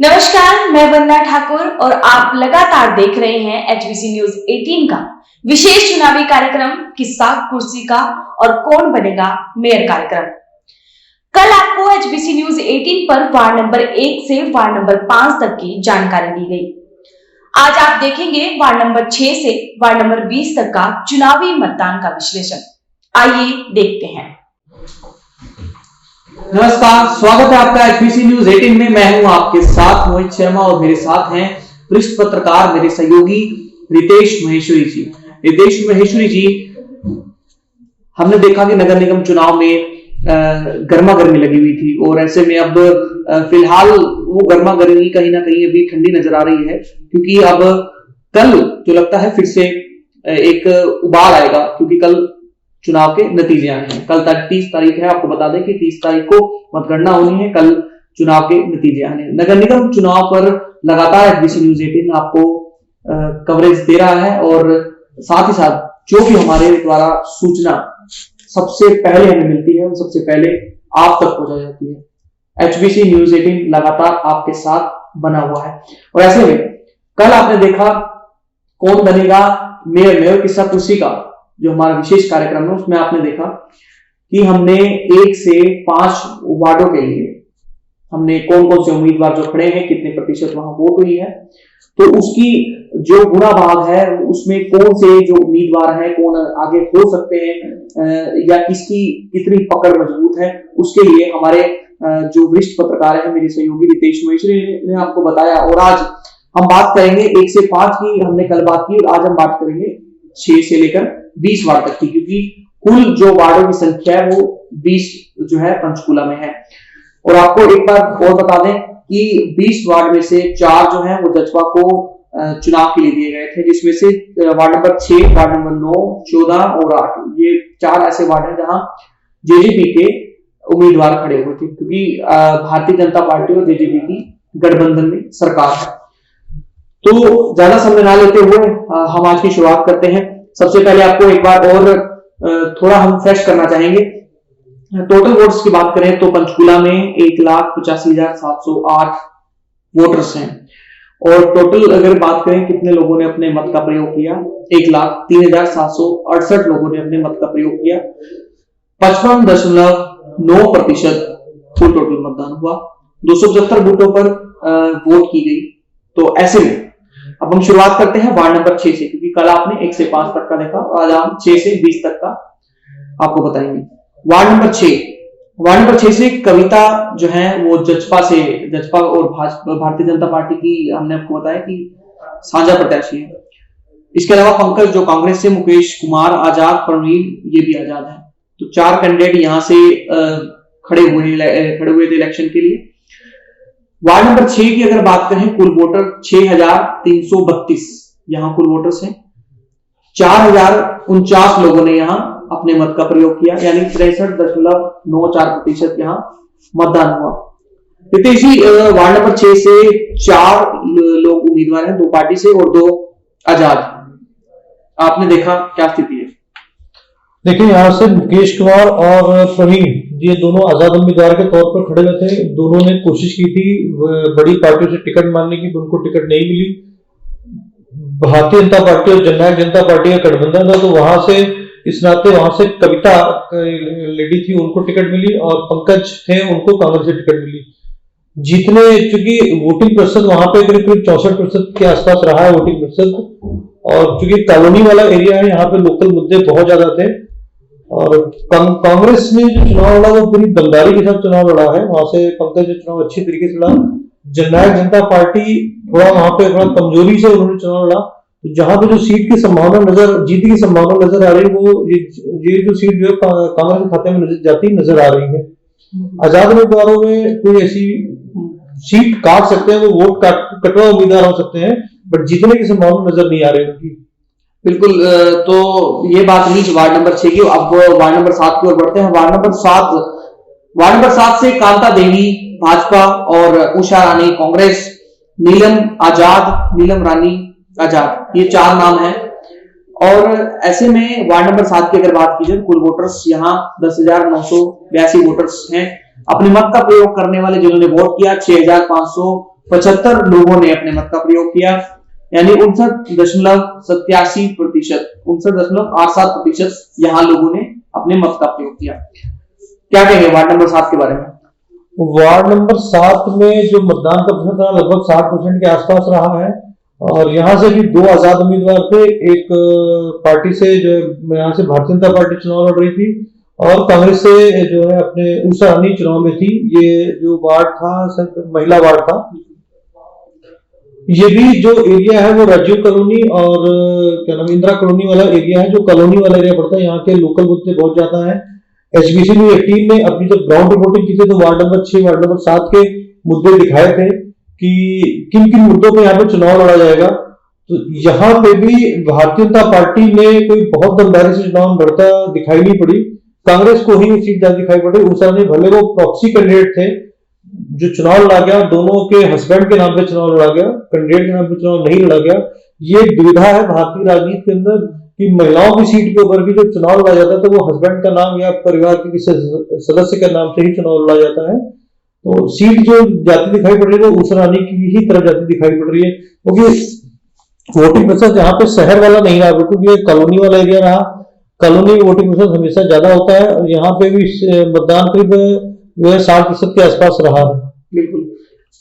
नमस्कार, मैं वंदना ठाकुर और आप लगातार देख रहे हैं HBC न्यूज 18 का विशेष चुनावी कार्यक्रम किस्सा कुर्सी का और कौन बनेगा मेयर कार्यक्रम। कल आपको HBC न्यूज 18 पर वार्ड नंबर 1 से वार्ड नंबर 5 तक की जानकारी दी गई। आज आप देखेंगे वार्ड नंबर 6 से वार्ड नंबर 20 तक का चुनावी मतदान का विश्लेषण। आइए देखते हैं। नमस्कार, स्वागत है आपका HBC न्यूज 18 में। मैं हूं आपके साथ मोहित शर्मा और मेरे साथ हैं वरिष्ठ पत्रकार मेरे सहयोगी रितेश महेश्वरी जी। रितेश महेश्वरी जी, हमने देखा कि नगर निगम चुनाव में गर्मा गर्मी लगी हुई थी और ऐसे में अब फिलहाल वो गर्मा गर्मी कहीं ना कहीं अभी ठंडी नजर आ रही है, क्योंकि अब कल जो लगता है फिर से एक उबाल आएगा, क्योंकि कल चुनाव के नतीजे आने हैं। कल 30 तारीख है, आपको बता दें कि 30 तारीख को मतगणना होनी है, कल चुनाव के नतीजे आने हैं। नगर निगम चुनाव पर लगातार HBC न्यूज 18 आपको कवरेज दे रहा है और साथ ही साथ जो भी हमारे द्वारा सूचना सबसे पहले हमें मिलती है वो सबसे पहले आप तक पहुंचाई जाती है। HBC न्यूज 18 लगातार आपके साथ बना हुआ है और ऐसे में कल आपने देखा कौन बनेगा मेयर किस्सा कुर्सी का जो हमारा विशेष कार्यक्रम है, उसमें आपने देखा कि हमने 1 से 5 वार्डों के लिए हमने कौन कौन से उम्मीदवार जो खड़े हैं, कितने प्रतिशत वहां वोट हुई है, तो उसकी जो गुणा भाग है उसमें कौन से जो उम्मीदवार हैं, कौन आगे हो सकते हैं या किसकी कितनी पकड़ मजबूत है, उसके लिए हमारे जो वरिष्ठ पत्रकार है मेरे सहयोगी रितेश महेश्वरी ने आपको बताया। और आज हम बात करेंगे 1 से 5 की, हमने कल बात की, आज हम बात करेंगे 6 से लेकर 20 वार्ड तक की, क्योंकि कुल जो वार्डों की संख्या है वो 20 जो है पंचकूला में है। और आपको एक बार और बता दें कि 20 वार्ड में से 4 जो है वो जजपा को चुनाव के लिए दिए गए थे, जिसमें से वार्ड नंबर 6, वार्ड नंबर 9, 14 और 8 ये 4 ऐसे वार्ड हैं जहां जेजेपी के उम्मीदवार खड़े हुए थे, क्योंकि भारतीय जनता पार्टी और जेजेपी की गठबंधन में सरकार है। तो ज्यादा समय ना लेते हुए हम आज की शुरुआत करते हैं। सबसे पहले आपको एक बार और थोड़ा हम फ्रेश करना चाहेंगे। टोटल वोट्स की बात करें तो पंचकूला में 1,85,708 वोटर्स हैं और टोटल अगर बात करें कितने लोगों ने अपने मत का प्रयोग किया, 1,03,768 लोगों ने अपने मत का प्रयोग किया। 55.9% कुल टोटल मतदान हुआ। 275 बूथों पर वोट की गई। तो ऐसे में अब हम शुरुआत करते हैं वार्ड नंबर 6 से, क्योंकि कल आपने 1 से 5 तक का देखा, आज हम 6 से 20 तक का आपको बताएंगे। वार्ड नंबर 6 से कविता जो है वो जजपा और भारतीय जनता पार्टी की हमने आपको बताया कि साझा प्रत्याशी है। इसके अलावा पंकज जो कांग्रेस से, मुकेश कुमार आजाद, परवीन ये भी आजाद है। तो 4 कैंडिडेट यहां से खड़े हुए थे इलेक्शन के लिए। वार्ड नंबर 6 की अगर बात करें, कुल वोटर 6,332 यहां कुल वोटर्स हैं। 4,049 लोगों ने यहां अपने मत का प्रयोग किया, यानी 63.94% यहां मतदान हुआ। रितेश जी, वार्ड नंबर 6 से 4 लोग उम्मीदवार हैं, 2 पार्टी से और 2 आजाद। आपने देखा क्या स्थिति है? देखिए, यहाँ से मुकेश कुमार और प्रवीण ये दोनों आजाद उम्मीदवार के तौर पर खड़े हुए थे। दोनों ने कोशिश की थी बड़ी पार्टियों से टिकट मांगने की, उनको टिकट नहीं मिली। भारतीय जनता पार्टी और जननायक जनता पार्टी का गठबंधन था, तो वहां से इस नाते वहां से कविता लेडी थी, उनको टिकट मिली, और पंकज थे, उनको कांग्रेस से टिकट मिली। जीतने चूंकि वोटिंग प्रतिशत वहां पे करीब 64% के आसपास रहा है वोटिंग प्रतिशत, और चूंकि कॉलोनी वाला एरिया है, यहाँ पे लोकल मुद्दे बहुत ज्यादा थे। और कांग्रेस ने जो चुनाव लड़ा वो पूरी दमदारी के साथ चुनाव लड़ा है। वहां से पंकज ने चुनाव अच्छी तरीके से लड़ा। जननायक जनता पार्टी थोड़ा वहां पे थोड़ा कमजोरी से उन्होंने चुनाव लड़ा। तो जहां पे जो सीट की संभावना जीत की संभावना नजर आ रही, वो ये जो सीट जो कांग्रेस के खाते में जाती नजर आ रही है। आजाद उम्मीदवारों में कोई ऐसी सीट काट सकते हैं, वो वोट कटवा उम्मीदवार हो सकते हैं, बट जीतने की संभावना नजर नहीं आ रही उनकी। बिल्कुल। तो ये बात नहीं वार्ड नंबर 6 की। अब वार्ड नंबर 7 की ओर बढ़ते हैं। वार्ड नंबर 7 से कांता देवी भाजपा और उषा रानी कांग्रेस, नीलम रानी आजाद, ये 4 नाम हैं। और ऐसे में वार्ड नंबर 7 की अगर बात की जाए, कुल वोटर्स यहाँ 10,982 वोटर्स हैं। अपने मत का प्रयोग करने वाले जिन्होंने वोट किया 6,500 75 लोगों ने अपने मत का प्रयोग किया, यानी 59.87% यहाँ लोगों ने अपने मत का प्रयोग किया। क्या कहेंगे वार्ड नंबर 7 के बारे में? वार्ड नंबर 7 में जो मतदान का प्रतिशत रहा लगभग 60% के आसपास रहा है, और यहाँ से भी 2 आजाद उम्मीदवार थे। एक पार्टी से जो है यहाँ से भारतीय जनता पार्टी चुनाव लड़ रही थी, और कांग्रेस से जो है अपने उषा रानी चुनाव में थी। ये जो वार्ड था महिला वार्ड था। ये भी जो एरिया है वो राजीव कॉलोनी और क्या नाम इंदिरा कॉलोनी वाला एरिया है, जो कॉलोनी वाला एरिया पड़ता है। यहाँ के लोकल मुद्दे बहुत ज्यादा है। एचबीसी न्यूज़ 18 ने अपनी जब ग्राउंड रिपोर्टिंग की थी तो वार्ड नंबर 6, वार्ड नंबर 7 के मुद्दे दिखाए थे कि किन किन मुद्दों पे यहाँ पे चुनाव लड़ा जाएगा। तो यहाँ पे भी भारतीय जनता पार्टी ने कोई बहुत दमदारी से चुनाव लड़ता दिखाई नहीं पड़ी, कांग्रेस को ही सीट ज्यादा दिखाई पड़ी। उषा ने भले वो प्रॉक्सी कैंडिडेट थे, जो चुनाव लड़ा गया दोनों के हस्बैंड के नाम पे चुनाव लड़ा गया, कैंडिडेट के नाम पे चुनाव नहीं लड़ा गया। ये दुविधा है भारतीय राजनीति के अंदर कि महिलाओं की सीट के ऊपर भी जब चुनाव लड़ा जाता है तो वो हस्बैंड का नाम या परिवार के किसी सदस्य के नाम से ही चुनाव लड़ा जाता है। तो सीट जो जाती दिखाई पड़ रही है वो उषा रानी की ही तरफ जाती दिखाई पड़ रही है, क्योंकि वोटिंग प्रतिशत यहाँ पे शहर वाला नहीं रहा, बिल्कुल ये कॉलोनी वाला एरिया रहा। कॉलोनी में वोटिंग प्रतिशत हमेशा ज्यादा होता है, और यहाँ पे भी मतदान करीब 60% के आसपास रहा है। बिल्कुल।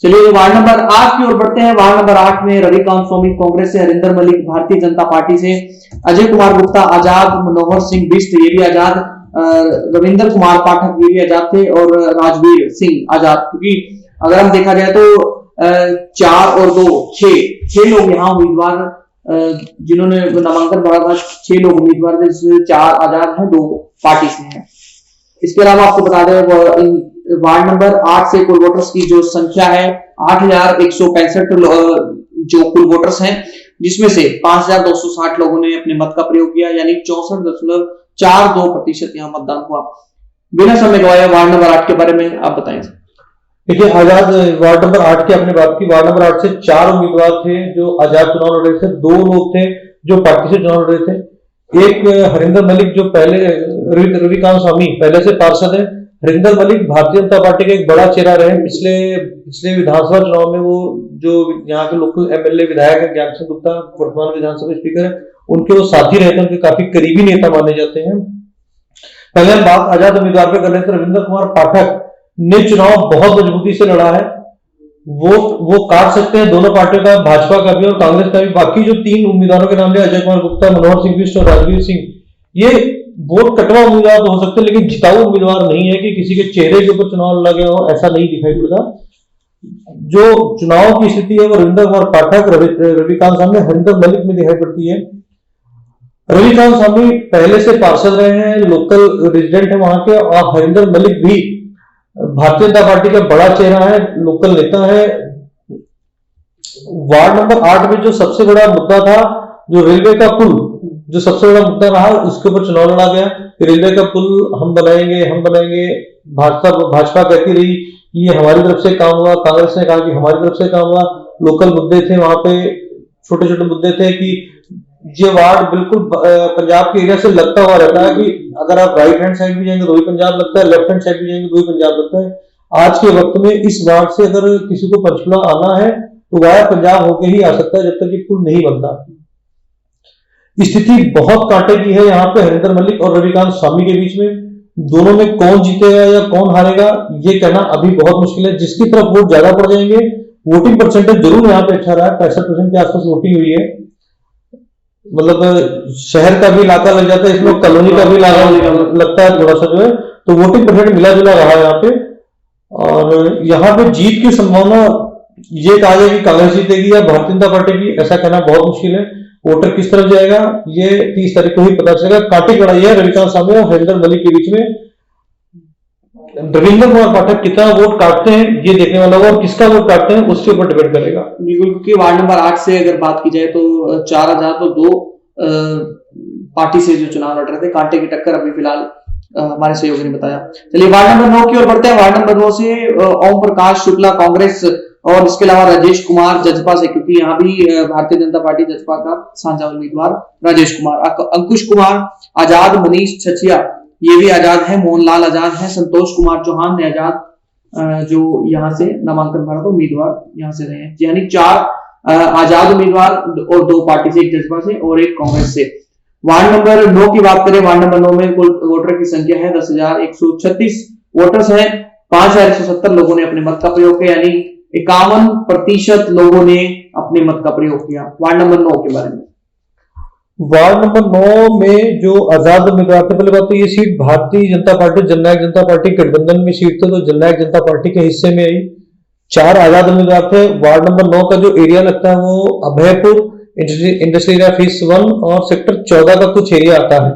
चलिए वार्ड नंबर 8 की ओर बढ़ते हैं। वार्ड नंबर 8 में रविकांत स्वामी कांग्रेस से, हरिंदर मलिक भारतीय जनता पार्टी से, अजय कुमार गुप्ता आजाद, मनोहर सिंह बिष्ट ये भी आजाद, रविंदर कुमार पाठक ये भी आजाद थे, और राजवीर सिंह आजाद। क्योंकि अगर हम देखा जाए तो 4 और 2 6 लोग यहाँ उम्मीदवार जिन्होंने नामांकन भरा था, 6 लोग उम्मीदवार थे, जिसमें 4 आजाद हैं, 2 पार्टी से हैं। इसके अलावा आपको बता दें वार्ड नंबर 8 से कुल वोटर्स की जो संख्या है 8165 जो कुल वोटर्स हैं, जिसमें से 5260 लोगों ने अपने मत का प्रयोग किया, यानी 64.42% यहाँ मतदान हुआ। बिना समय गवाए वार्ड नंबर 8 के बारे में आप बताएं। देखिए आजाद वार्ड नंबर 8 की आपने बात की, वार्ड नंबर 8 से 4 उम्मीदवार थे जो आजाद चुनाव लड़ रहे थे, 2 लोग थे जो पार्टी से चुनाव लड़ रहे थे। एक हरिंदर मलिक जो पहले रविकांत स्वामी पहले से पार्षद है। हरिंदर मलिक भारतीय जनता पार्टी का एक बड़ा चेहरा रहे। पिछले विधानसभा चुनाव में वो जो यहाँ के लोकल एमएलए विधायक है ज्ञान सिंह गुप्ता, वर्तमान विधानसभा स्पीकर है, उनके वो साथी रहते हैं, उनके काफी करीबी नेता माने जाते हैं। पहले हम बात आजाद उम्मीदवार पे कर रहे थे। रविंद्र कुमार पाठक ने चुनाव बहुत मजबूती से लड़ा है। वो काट सकते हैं दोनों पार्टियों का, भाजपा का भी और कांग्रेस का भी। बाकी जो 3 उम्मीदवारों के नाम है, अजय कुमार गुप्ता, मनोहर सिंह बिष्ट और राजवीर सिंह, ये वोट कटवा उम्मीदवार तो हो सकते हैं, लेकिन जिताऊ उम्मीदवार नहीं है कि किसी के चेहरे के ऊपर चुनाव लड़ा गया हो, ऐसा नहीं दिखाई पड़ता। जो चुनाव की स्थिति है वो रविंद्र कुमार पाठक, रविकांत स्वामी, हरिंदर मलिक में दिखाई पड़ती है। रविकांत स्वामी पहले से पार्षद रहे हैं, लोकल रेजिडेंट है वहां के, और हरिंदर मलिक भी भारतीय जनता पार्टी का बड़ा चेहरा है, लोकल नेता है। वार्ड नंबर 8 में जो सबसे बड़ा मुद्दा था, जो रेलवे का पुल जो सबसे बड़ा मुद्दा रहा, उसके ऊपर चुनाव लड़ा गया। रेलवे का पुल हम बनाएंगे। भाजपा कहती रही कि ये हमारी तरफ से काम हुआ, कांग्रेस ने कहा कि हमारी तरफ से काम हुआ। लोकल मुद्दे थे वहां पे, छोटे छोटे मुद्दे थे कि ये वार्ड बिल्कुल पंजाब के एरिया से लगता हुआ रहता है कि अगर आप राइट हैंड साइड भी जाएंगे तो भी पंजाब लगता है, लेफ्ट हैंड साइड भी जाएंगे तो भी पंजाब लगता है। आज के वक्त में इस वार्ड से अगर किसी को पंचकुला आना है तो वाया पंजाब होके ही आ सकता है, जब तक ये पुल नहीं बनता। स्थिति बहुत कांटे की है यहाँ पे हरिंदर मलिक और रविकांत स्वामी के बीच में। दोनों में कौन जीतेगा या कौन हारेगा ये कहना अभी बहुत मुश्किल है। जिसकी तरफ वोट ज्यादा पड़ जाएंगे, वोटिंग परसेंटेज जरूर यहाँ पे अच्छा रहा है, 65% के आसपास वोटिंग हुई है। मतलब शहर का भी इलाका लग जाता है इसमें, कॉलोनी का भी इलाका लगता है थोड़ा सा जो है, तो वोटिंग परसेंटेज मिला जुला रहा है यहाँ पे। और यहाँ पे जीत की संभावना ये कहा जाए कि कांग्रेस जीतेगी या भारतीय जनता पार्टी की, ऐसा कहना बहुत मुश्किल है। वोटर किस तरफ जाएगा ये 30 तारीख को ही पता चलेगा। कांटे की लड़ाई है रविकांत स्वामी और हरिंदर मलिक के बीच में। रविंद्र कुमार पाठक कितना वोट काटते हैं ये देखने वाला होगा, और किसका वोट काटते हैं उसके ऊपर डिपेंड करेगा। बिल्कुल, क्योंकि वार्ड नंबर 8 से अगर बात की जाए तो 4 आजाद तो 2 पार्टी से जो चुनाव लड़ रहे थे। कांटे की टक्कर अभी फिलहाल हमारे सहयोगी ने बताया। चलिए वार्ड नंबर 9 की ओर बढ़ते हैं। वार्ड नंबर 9 से ओम प्रकाश शुक्ला कांग्रेस, और इसके अलावा राजेश कुमार जजपा से, क्योंकि यहाँ भी भारतीय जनता पार्टी जजपा का साझा उम्मीदवार राजेश कुमार, अंकुश कुमार आजाद, मनीष छछिया ये भी आजाद है, मोहनलाल आजाद है, संतोष कुमार चौहान ने आजाद, जो यहाँ से नामांकन भरा था उम्मीदवार यहाँ से रहे हैं, यानी 4 आजाद उम्मीदवार और 2 पार्टी से, एक जसपा से और एक कांग्रेस से। वार्ड नंबर 9 की बात करें, वार्ड नंबर 9 में कुल वोटर की संख्या है 10,136 वोटर्स हैं। 5,170 लोगों ने अपने मत का प्रयोग किया, यानी 51% लोगों ने अपने मत का प्रयोग किया। वार्ड नंबर 9 के बारे में, वार्ड नंबर 9 में जो आजाद उम्मीदवार थे, पहले बात तो ये सीट भारतीय जनता पार्टी जननायक जनता पार्टी गठबंधन में सीट थे, तो जननायक जनता पार्टी के हिस्से में आई। 4 आजाद उम्मीदवार थे। वार्ड नंबर 9 का जो एरिया लगता है वो अभयपुर इंडस्ट्रियल एरिया फेज 1 और सेक्टर 14 का कुछ एरिया आता है।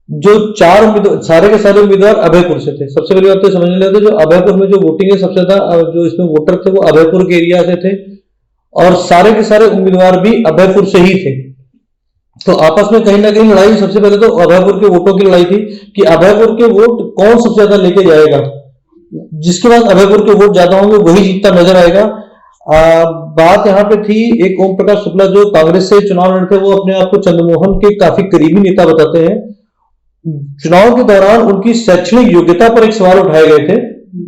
जो 4 उम्मीदवार, सारे के सारे उम्मीदवार अभयपुर से थे। सबसे पहली बात तो समझ लेते, जो अभयपुर में जो वोटिंग है सबसे ज्यादा जो इसमें वोटर थे वो अभयपुर के एरिया से थे और सारे के सारे उम्मीदवार भी अभयपुर से ही थे। तो आपस में कहीं ना कहीं लड़ाई सबसे पहले तो अभयपुर के वोटों की लड़ाई थी कि अभयपुर के वोट कौन सबसे ज्यादा लेके जाएगा, जिसके बाद अभयपुर के वोट ज्यादा होंगे वही जीतता नजर आएगा। बात यहाँ पे थी, एक ओम प्रकाश शुक्ला जो कांग्रेस से चुनाव लड़ते, वो अपने आप को चंद्रमोहन के काफी करीबी नेता बताते हैं। चुनाव के दौरान उनकी शैक्षणिक योग्यता पर एक सवाल उठाए गए थे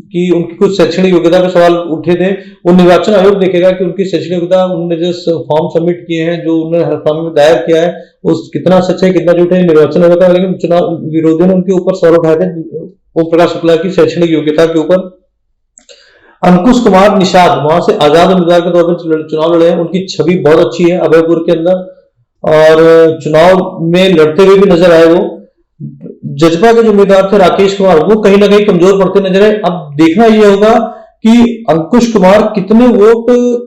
कि उनकी कुछ शैक्षणिक योग्यता पर सवाल उठे थे। वो निर्वाचन आयोग देखेगा कि उनकी शैक्षणिक योग्यता, उन्होंने जो फॉर्म सबमिट किए हैं, जो उन्होंने हल्फनामे में दायर किया है, उस कितना सच है कितना झूठ है निर्वाचन आयोग का। लेकिन चुनाव विरोधियों ने उनके ऊपर सवाल उठाए थे ओम प्रकाश शुक्ला की शैक्षणिक योग्यता के ऊपर। अंकुश कुमार निषाद वहां से आजाद उम्मीदवार के तौर पर चुनाव लड़े हैं। उनकी छवि बहुत अच्छी है अभयपुर के अंदर और चुनाव में लड़ते हुए भी नजर आए। वो जजपा के जो उम्मीदवार थे राकेश कुमार, वो कहीं ना कहीं कमजोर पड़ते नजर आए। अब देखना यह होगा कि अंकुश कुमार कितने वोट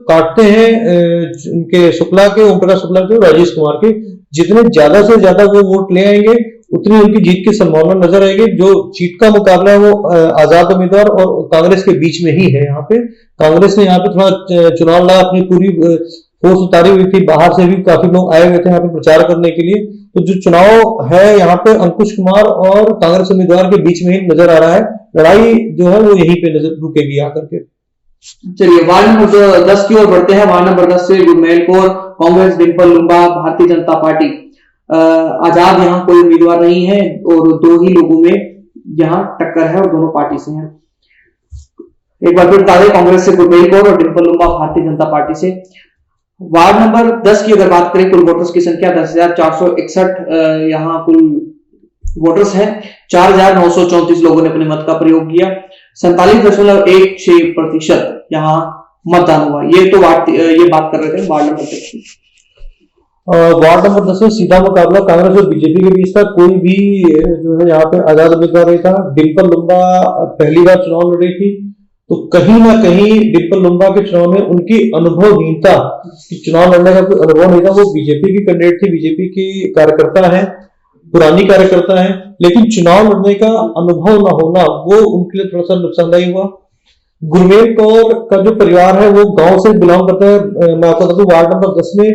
काटते हैं उनके शुक्ला के, ओम प्रकाश शुक्ला के, राजेश कुमार के। जितने ज्यादा से ज्यादा वो वोट ले आएंगे उतनी उनकी जीत की संभावना नजर आएगी। जो सीट का मुकाबला है वो आजाद उम्मीदवार और कांग्रेस के बीच में ही है। यहाँ पे कांग्रेस ने यहाँ पे थोड़ा चुनाव लड़ा, अपनी पूरी फोर्स उतारी हुई थी, बाहर से भी काफी लोग आए हुए थे यहाँ पे प्रचार करने के लिए। तो जो चुनाव है यहाँ पे अंकुश कुमार और कांग्रेस उम्मीदवार के बीच में ही नजर आ रहा है। लड़ाई जो है वो यहीं पे नजर रुकेगी आकर के। चलिए वार्ड नंबर 10 की ओर बढ़ते हैं। वार्ड नंबर 10 से गुरमेल कौर, कांग्रेस, डिंपल लुम्बा, भारतीय जनता पार्टी। आजाद यहाँ कोई उम्मीदवार नहीं है और 2 ही लोगों में यहाँ टक्कर है और दोनों पार्टी से हैं। एक बार फिर बता दें, कांग्रेस से गुरमेल कौर और डिंपल लुम्बा भारतीय जनता पार्टी से। वार्ड नंबर 10 की अगर बात करें, कुल वोटर्स की संख्या 10,461 यहाँ कुल वोटर्स हैं। 4,934 लोगों ने अपने मत का प्रयोग किया। 47.16% यहाँ मतदान हुआ। ये बात कर रहे थे वार्ड नंबर 10 की। वार्ड नंबर 10 में सीधा मुकाबला कांग्रेस और बीजेपी के बीच था। कोई भी जो है यहाँ पे आजाद उम्मीदवार नहीं था। डिंपल लुम्बा पहली बार चुनाव लड़ रही थी, तो कहीं ना कहीं डिंपल लुम्बा के चुनाव में उनकी अनुभवहीनता, चुनाव लड़ने का कोई अनुभव नहीं था। वो बीजेपी की कैंडिडेट थी, बीजेपी की कार्यकर्ता है, पुरानी कार्यकर्ता है, लेकिन चुनाव लड़ने का अनुभव न होना वो उनके लिए थोड़ा सा नुकसानदायी हुआ। गुरमेल कौर का जो परिवार है वो गांव से बिलोंग करता है। मैं आपको बता दूं, वार्ड नंबर 10 में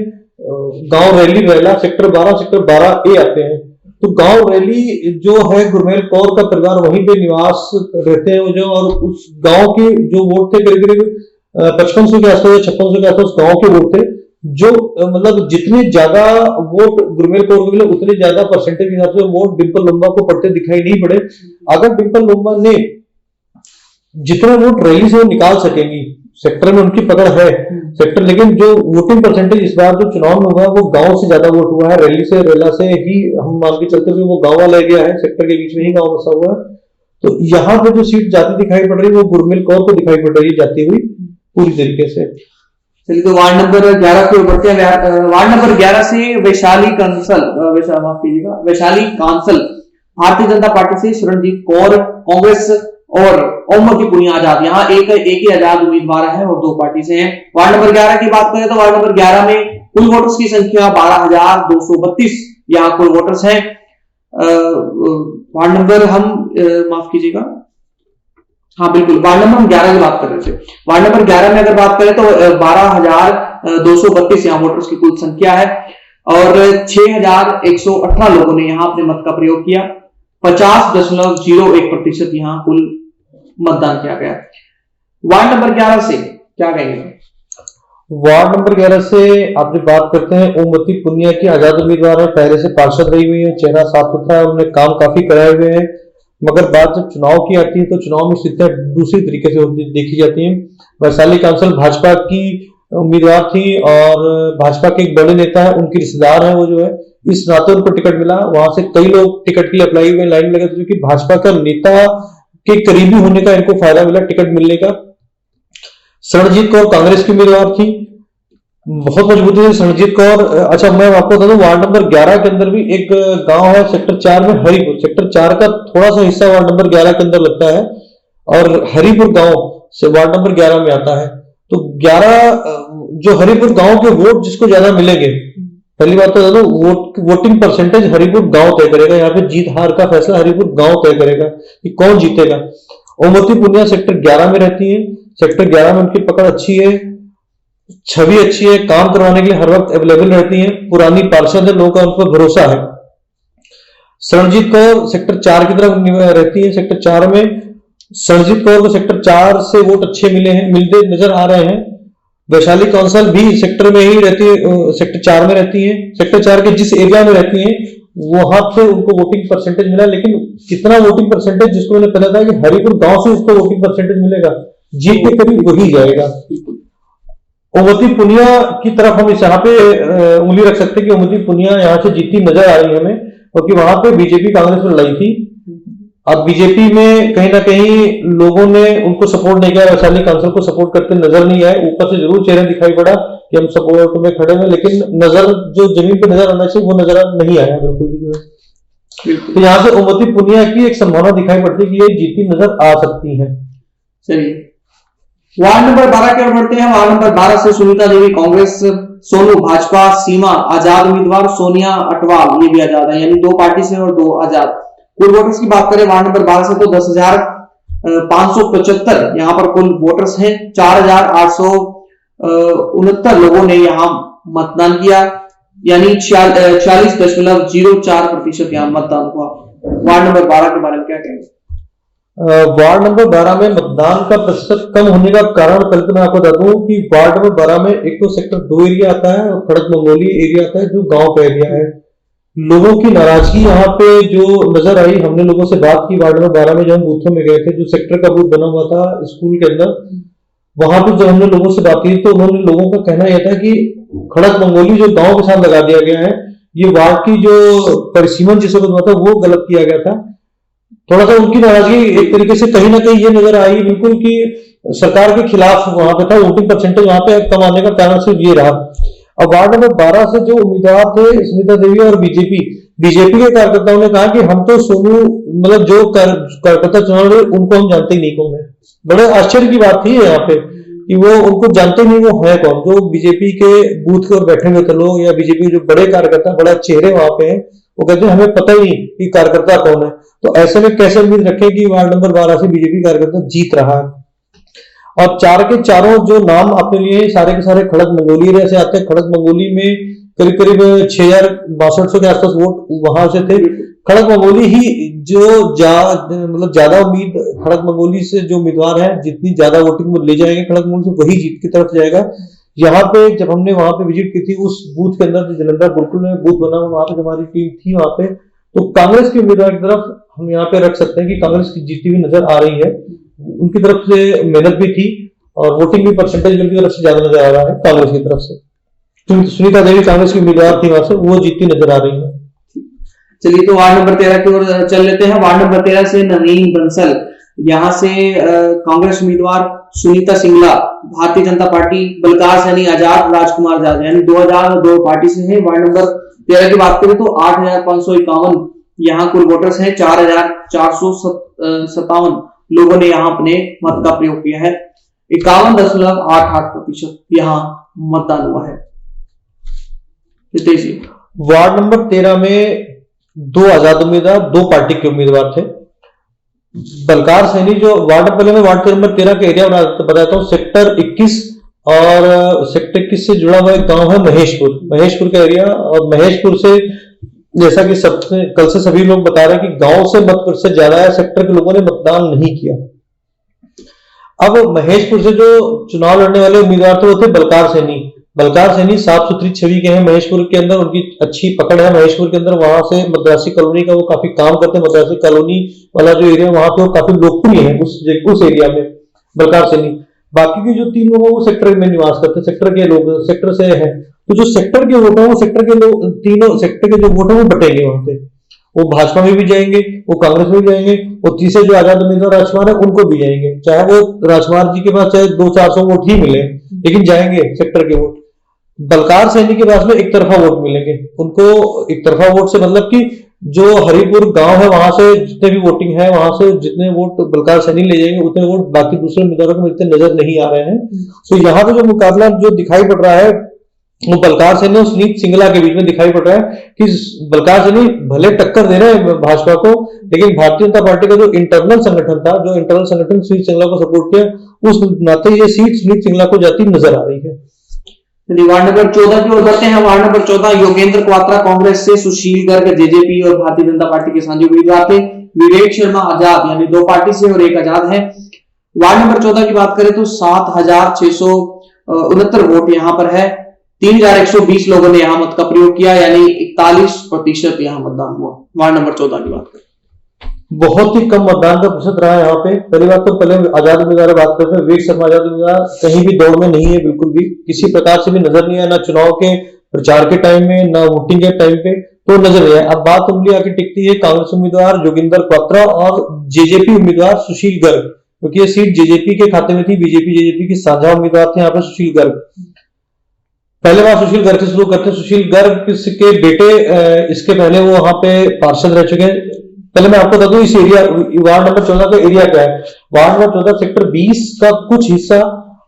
गांव रैली रैला सेक्टर 12A आते हैं। तो गांव रैली जो है गुरमेल कौर का परिवार वहीं पे निवास रहते हैं जो, और उस गांव के जो वोट थे करीब करीब 5500 के आसपास, 5600 के आसपास गांव के वोट थे। जो मतलब जितने ज्यादा वोट गुरमेल कौर को मिले उतने ज्यादा परसेंटेज के हिसाब से वोट डिंपल लुम्बा को पड़ते दिखाई नहीं पड़े। अगर डिंपल लुम्बा ने जितने वोट रैली से वो निकाल सकेंगी, सेक्टर में उनकी पकड़ है सेक्टर, लेकिन जो वोटिंग परसेंटेज इस बार जो चुनाव में हुआ है वो गांव से ज्यादा वोट हुआ है। रैली से रेला से ही हम मान के चलते हुए वो गांव वाला एरिया है, सेक्टर के बीच में ही गांव बसा हुआ है। तो यहाँ पे जो सीट जाती दिखाई पड़ रही है वो गुरमेल कौर को दिखाई पड़ रही है जाती हुई पूरी तरीके से। चलिए तो वार्ड नंबर 11 की ओर बढ़ते हैं। वार्ड नंबर 11 से वैशाली कांसल, माफ कीजिएगा, वैशाली कांसल भारतीय जनता पार्टी से शरणजीत कौर, कांग्रेस और ओमवती पुनिया आजाद। यहाँ एक ही आजाद उम्मीदवार है और 2 पार्टी से हैं। वार्ड नंबर 11 की बात करें तो वार्ड नंबर 11 में कुल वोटर्स की संख्या 12,232 यहाँ कुल वोटर्स हैं। वार्ड नंबर माफ कीजिएगा, हाँ बिल्कुल, वार्ड नंबर हम 11 की बात कर रहे थे। वार्ड नंबर 11 में अगर बात करें तो 12,232 यहाँ वोटर्स की कुल संख्या है और 6,118 लोगों ने यहाँ अपने मत का प्रयोग किया। 50.01% यहाँ कुल मतदान किया गया। वार्ड नंबर 11 से क्या कहेंगे? वार्ड नंबर 11 से आपने बात करते हैं, ओमवती पुनिया की आजाद उम्मीदवार है, पहले से पार्षद रही हुई है, चेहरा साफ सुथरा है, उन्होंने काम काफी कराए हुए हैं। मगर बात जब चुनाव की आती है तो चुनाव में स्थितियां दूसरी तरीके से देखी जाती हैं। वैशाली काउंसिल भाजपा की उम्मीदवार थी और भाजपा के एक बड़े नेता है, उनकी रिश्तेदार है वो जो है, इस नाते उनको टिकट मिला। वहां से कई लोग टिकट के लिए अप्लाई हुए, लाइन लगे थे, क्योंकि भाजपा का नेता के करीबी होने का इनको फायदा मिला टिकट मिलने का। शरणजीत कौर कांग्रेस की उम्मीदवार थी, बहुत मजबूती से शरणजीत कौर। अच्छा, मैं आपको बता दूं, वार्ड नंबर 11 के अंदर भी एक गांव है सेक्टर 4 में, हरिपुर। सेक्टर 4 का थोड़ा सा हिस्सा वार्ड नंबर 11 के अंदर लगता है और हरिपुर गांव से वार्ड नंबर 11 में आता है। तो 11 जो हरिपुर गांव के वोट जिसको ज्यादा मिलेंगे, पहली बात तो वोटिंग परसेंटेज हरिपुर गांव तय करेगा। यहाँ पे जीत हार का फैसला हरिपुर गांव तय करेगा कि कौन जीतेगा। ओमवती पुनिया सेक्टर 11 में रहती है। सेक्टर 11 में उनकी पकड़ अच्छी है, छवि अच्छी है, काम करवाने के लिए हर वक्त अवेलेबल रहती है, पुरानी पार्षद है, लोगों का उन पर भरोसा है। शरणजीत कौर सेक्टर 4 की तरफ रहती है। सेक्टर 4 में शरणजीत कौर को सेक्टर 4 से वोट अच्छे मिलते नजर आ रहे हैं। वैशाली काउंसिल भी सेक्टर में ही रहती है, सेक्टर 4 में रहती है। सेक्टर 4 के जिस एरिया में रहती है वहां से उनको वोटिंग परसेंटेज मिला, लेकिन कितना वोटिंग परसेंटेज, जिसको मैंने पता था कि हरिपुर गांव से उसको वोटिंग परसेंटेज मिलेगा, जीत के करीब वही जाएगा। ओमवती पुनिया की तरफ हम इस यहाँ पे उंगली रख सकते हैं कि ओमवती पुनिया यहाँ से जीती नजर आ रही है हमें, क्योंकि वहां पे बीजेपी कांग्रेस में लड़ाई थी। अब बीजेपी में कहीं ना कहीं लोगों ने उनको सपोर्ट नहीं किया, वैशाली काउंसिल को सपोर्ट करते नजर नहीं आए। ऊपर से जरूर चेहरा दिखाई पड़ा कि हम सपोर्ट में खड़े हैं, लेकिन नजर जो जमीन पे नजर आना चाहिए वो नजर नहीं आया बिल्कुल भी जो है। तो यहाँ से ओमवती पुनिया की एक संभावना दिखाई पड़ती है कि ये जीती नजर आ सकती है। चलिए वार्ड नंबर 12 की ओर बढ़ते हैं। वार्ड नंबर 12 से सुनीता देवी कांग्रेस, सोनू भाजपा, सीमा आजाद उम्मीदवार, सोनिया अटवाल ये भी आजाद है, यानी 2 पार्टी से और 2 आजाद। कुल वोटर्स की बात करें वार्ड नंबर 12 से तो 10,575 यहाँ पर कुल वोटर्स हैं। 4,869 लोगों ने यहाँ मतदान किया, यानी 40.04% यहाँ मतदान हुआ। वार्ड नंबर 12 के बारे में क्या कहेंगे? वार्ड नंबर 12 में मतदान का प्रतिशत कम होने का कारण पहले तो मैं आपको बता दूं कि वार्ड नंबर 12 में एक तो सेक्टर 2 एरिया आता है और खड़क मंगोली एरिया आता है जो गांव का एरिया है। लोगों की नाराजगी यहाँ पे जो नजर आई, हमने लोगों से बात की वार्ड नंबर 12 में जब हम बूथों में गए थे, जो सेक्टर का बूथ बना हुआ था स्कूल के अंदर, वहां पे जब हमने लोगों से बात की तो उन्होंने लोगों का कहना यह था कि खड़क मंगोली जो गांव के साथ लगा दिया गया है, ये वार्ड की जो परिसीमन जिसे हुआ था वो गलत किया गया था। थोड़ा सा उनकी नाराजगी एक तरीके से कहीं ना कहीं ये नजर आई बिल्कुल कि सरकार के खिलाफ वहां पे था। वोटिंग परसेंटेज वहां पे कम आने का कारण सिर्फ ये रहा। अब वार्ड नंबर 12 से जो उम्मीदवार थे सुनीता देवी और बीजेपी के कार्यकर्ताओं ने कहा कि हम तो सोनू मतलब जो कार्यकर्ता चुनाव लड़े उनको हम जानते ही नहीं कौन है। बड़े आश्चर्य की बात थी यहाँ पे कि वो उनको जानते नहीं वो है कौन। जो बीजेपी के बूथ के और बैठे हुए थे लोग या बीजेपी के जो बड़े कार्यकर्ता, बड़ा चेहरे वहां पे हैं, वो कहते हैं हमें पता ही नहीं कि कार्यकर्ता कौन है। तो ऐसे में कैसे उम्मीद रखें कि वार्ड नंबर 12 से बीजेपी कार्यकर्ता जीत रहा है। और 4 के चारों जो नाम आपने लिए सारे के सारे खड़क मंगोली एरिया से आते हैं। खड़क मंगोली में करीब 6,6200 के आसपास वोट वहां से थे। खड़क मंगोली ही जो मतलब ज्यादा उम्मीद खड़क मंगोली से जो उम्मीदवार है, जितनी ज्यादा वोटिंग ले जाएंगे खड़क मंगोली से वही जीत की तरफ जाएगा। यहाँ पे जब हमने वहां पे विजिट की थी उस बूथ के अंदर जो जलंधर गुरुकुल में बूथ बना हुआ, वहां पे हमारी टीम थी वहां पे, तो कांग्रेस के उम्मीदवार की तरफ हम यहाँ पे रख सकते हैं कि कांग्रेस की जीती हुई नजर आ रही है। उनकी तरफ से मेहनत भी थी और वोटिंग भी परसेंटेज उनकी तरफ से ज्यादा नजर आ रहा है कांग्रेस की तरफ से। सुनीता देवी कांग्रेस की उम्मीदवार थी वहां से, वो जीतती नजर आ रही है। चलिए तो वार्ड नंबर 13 की ओर चल लेते हैं। वार्ड नंबर 13 से नवीन बंसल, यहाँ से कांग्रेस उम्मीदवार सुनीता सिंगला, भारतीय जनता पार्टी बलकार सैनी आजाद, राजकुमार आजाद, यानी 2002 पार्टी से है। वार्ड नंबर 13 की बात करें तो 8,551 यहाँ कुल वोटर्स हैं। 4,457 लोगों ने यहाँ अपने मत का प्रयोग किया है। 51.88% यहाँ मतदान हुआ है। वार्ड नंबर 13 में 2 आजाद उम्मीदवार, 2 पार्टी के उम्मीदवार थे। बलकार सैनी जो वार्ड पहले में वार्ड नंबर 13 का एरिया बताता हूँ, सेक्टर 21 और सेक्टर 21 से जुड़ा हुआ एक गांव है महेशपुर का एरिया। और महेशपुर से जैसा कि कल से सभी लोग बता रहे हैं कि गांव से मत प्रतिशत ज्यादा है, सेक्टर के लोगों ने मतदान नहीं किया। अब महेशपुर से जो चुनाव लड़ने वाले उम्मीदवार थे वो थे बलकार सैनी, बलकार सैनी साफ सुथरी छवि के हैं महेशपुर के अंदर, उनकी अच्छी पकड़ है महेशपुर के अंदर। वहां से मद्रासी कॉलोनी का वो काफी काम करते हैं, मद्रासी कॉलोनी वाला जो एरिया वहां पे वो काफी लोकप्रिय है उस एरिया में बलकार सैनी। बाकी के जो 3 लोग हैं वो सेक्टर में निवास करते हैं, सेक्टर के लोग सेक्टर से हैं, तो जो सेक्टर के वोट है वो सेक्टर के लोग, तीनों सेक्टर के जो वोट है वो बटेंगे वहां पे, वो भाजपा में भी जाएंगे, वो कांग्रेस में भी जाएंगे, और तीसरे जो आजाद उम्मीदवार राजकुमार है उनको भी जाएंगे, चाहे वो राजकुमार जी के पास चाहे 200-400 वोट ही मिले, लेकिन जाएंगे सेक्टर के वोट। बलकार सैनी के पास में एक तरफा वोट मिलेंगे उनको। एक तरफा वोट से मतलब कि जो हरिपुर गांव है वहां से जितने भी वोटिंग है, वहां से जितने वोट बलकार सैनी ले जाएंगे उतने वोट बाकी दूसरे उम्मीदवारों को मिलते नजर नहीं आ रहे हैं। तो यहाँ पे जो मुकाबला जो दिखाई पड़ रहा है वो बलकार सैनी और सुनीत सिंगला के बीच में दिखाई पड़ रहा है कि बलकार सैनी भले टक्कर दे रहे हैं भाजपा को, लेकिन भारतीय जनता पार्टी का जो इंटरनल संगठन था, जो इंटरनल संगठन सुनीत सिंगला को सपोर्ट किया, उस नाते ये सीट सुनीत सिंगला को जाती नजर आ रही है। वार्ड नंबर 14 की ओर बढ़ते हैं। वार्ड नंबर 14 योगेंद्र क्वात्रा कांग्रेस से, सुशील गर्ग जेजेपी और भारतीय जनता पार्टी के साझी उम्मीदवार थे, विवेक शर्मा आजाद, यानी 2 पार्टी से और 1 आजाद है। वार्ड नंबर 14 की बात करें तो 7669 वोट यहां पर है, 3120 लोगों ने यहां मत का प्रयोग किया, यानी 41% यहां मतदान हुआ। वार्ड नंबर 14 की बात करें बहुत ही कम मतदान का प्रतिशत रहा है यहाँ पे। पहली बात तो पहले आजाद उम्मीदवार बात करते हैं। विवेक शर्मा आजाद उम्मीदवार कहीं भी दौड़ में नहीं है, बिल्कुल भी किसी प्रकार से भी नजर नहीं आया, ना चुनाव के प्रचार के टाइम में ना वोटिंग के टाइम पे तो नजर नहीं आया। अब बात उंगली आके टिकती है कांग्रेस उम्मीदवार जोगिंदर क्वात्रा और जेजेपी उम्मीदवार सुशील गर्ग, क्योंकि ये सीट जेजेपी के खाते में थी, बीजेपी जेजेपी के साझा उम्मीदवार थे यहाँ पे सुशील गर्ग। पहले बार सुशील गर्ग से शुरू करते हैं। सुशील गर्ग के बेटे इसके पहले वो वहां पे पार्षद रह चुके हैं। पहले मैं आपको बता दूं इस एरिया वार्ड नंबर 14 का एरिया क्या है। वार्ड नंबर 14 सेक्टर 20 का कुछ हिस्सा